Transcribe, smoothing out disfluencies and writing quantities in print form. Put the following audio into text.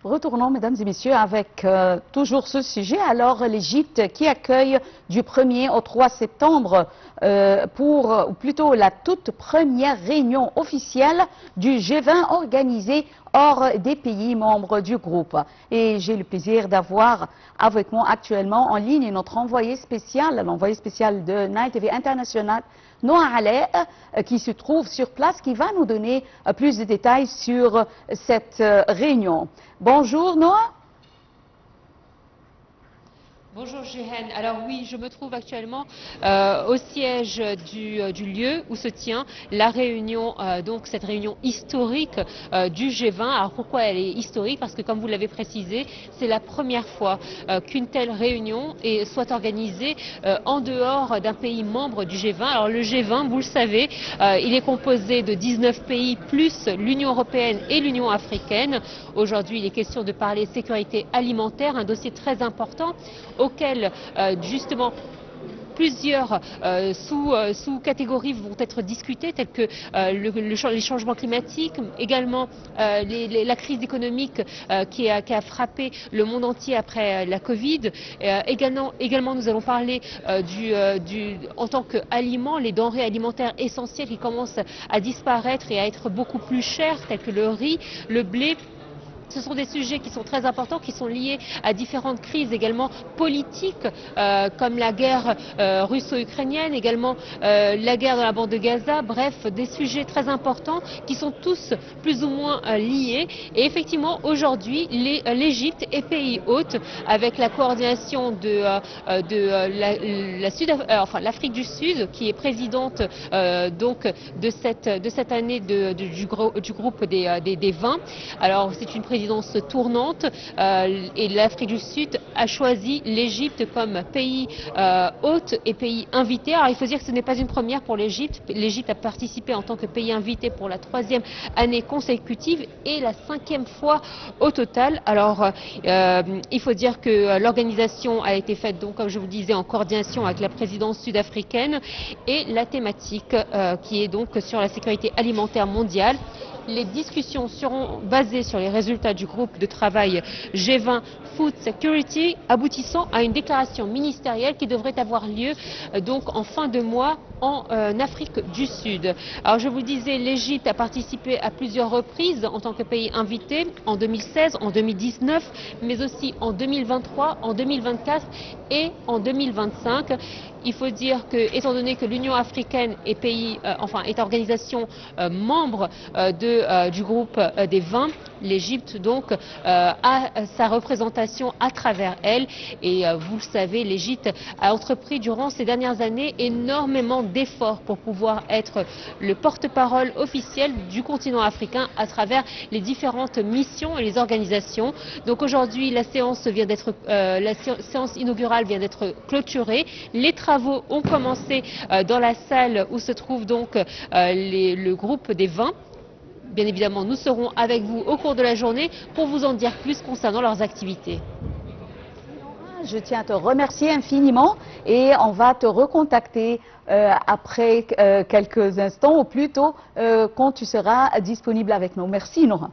Retournons, mesdames et messieurs, avec toujours ce sujet. Alors, l'Égypte qui accueille du 1er au 3 septembre ou plutôt la toute première réunion officielle du G20 organisée hors des pays membres du groupe. Et j'ai le plaisir d'avoir avec moi actuellement en ligne notre envoyé spécial de Nile TV International, Noah Alé, qui se trouve sur place, qui va nous donner plus de détails sur cette réunion. Bonjour Noah. Bonjour Jehen. Alors oui, je me trouve actuellement au siège du lieu où se tient la réunion, donc cette réunion historique du G20. Alors pourquoi elle est historique? Parce que comme vous l'avez précisé, c'est la première fois qu'une telle réunion soit organisée en dehors d'un pays membre du G20. Alors le G20, vous le savez, il est composé de 19 pays plus l'Union européenne et l'Union africaine. Aujourd'hui, il est question de parler sécurité alimentaire, un dossier très important auquel justement plusieurs sous-catégories vont être discutées, telles que les changements climatiques, également la crise économique qui a frappé le monde entier après la Covid. Également, nous allons parler en tant qu'aliments, les denrées alimentaires essentielles qui commencent à disparaître et à être beaucoup plus chères, telles que le riz, le blé. Ce sont des sujets qui sont très importants, qui sont liés à différentes crises également politiques, comme la guerre russo-ukrainienne, également la guerre dans la bande de Gaza, bref, des sujets très importants qui sont tous plus ou moins liés. Et effectivement, aujourd'hui, l'Égypte est pays hôte, avec la coordination de l'Afrique du Sud, qui est présidente donc de cette année du groupe des 20. Alors, c'est une présidence tournante et l'Afrique du Sud a choisi l'Égypte comme pays hôte et pays invité. Alors il faut dire que ce n'est pas une première pour l'Égypte. L'Égypte a participé en tant que pays invité pour la 3e année consécutive et la 5e fois au total. Alors il faut dire que l'organisation a été faite, donc comme je vous disais, en coordination avec la présidence sud-africaine et la thématique qui est donc sur la sécurité alimentaire mondiale. Les discussions seront basées sur les résultats du groupe de travail G20 Food Security, aboutissant à une déclaration ministérielle qui devrait avoir lieu donc en fin de mois en Afrique du Sud. Alors je vous disais, l'Égypte a participé à plusieurs reprises en tant que pays invité, en 2016, en 2019, mais aussi en 2023, en 2024 et en 2025. Il faut dire que, étant donné que l'Union africaine est organisation membre du groupe des 20, l'Égypte donc a sa représentation à travers elle. Et vous le savez, l'Égypte a entrepris durant ces dernières années énormément d'efforts pour pouvoir être le porte-parole officiel du continent africain à travers les différentes missions et les organisations. Donc aujourd'hui, la séance inaugurale vient d'être clôturée. Les travaux ont commencé dans la salle où se trouve donc le groupe des 20. Bien évidemment, nous serons avec vous au cours de la journée pour vous en dire plus concernant leurs activités. Je tiens à te remercier infiniment et on va te recontacter après quelques instants ou plutôt quand tu seras disponible avec nous. Merci Nora.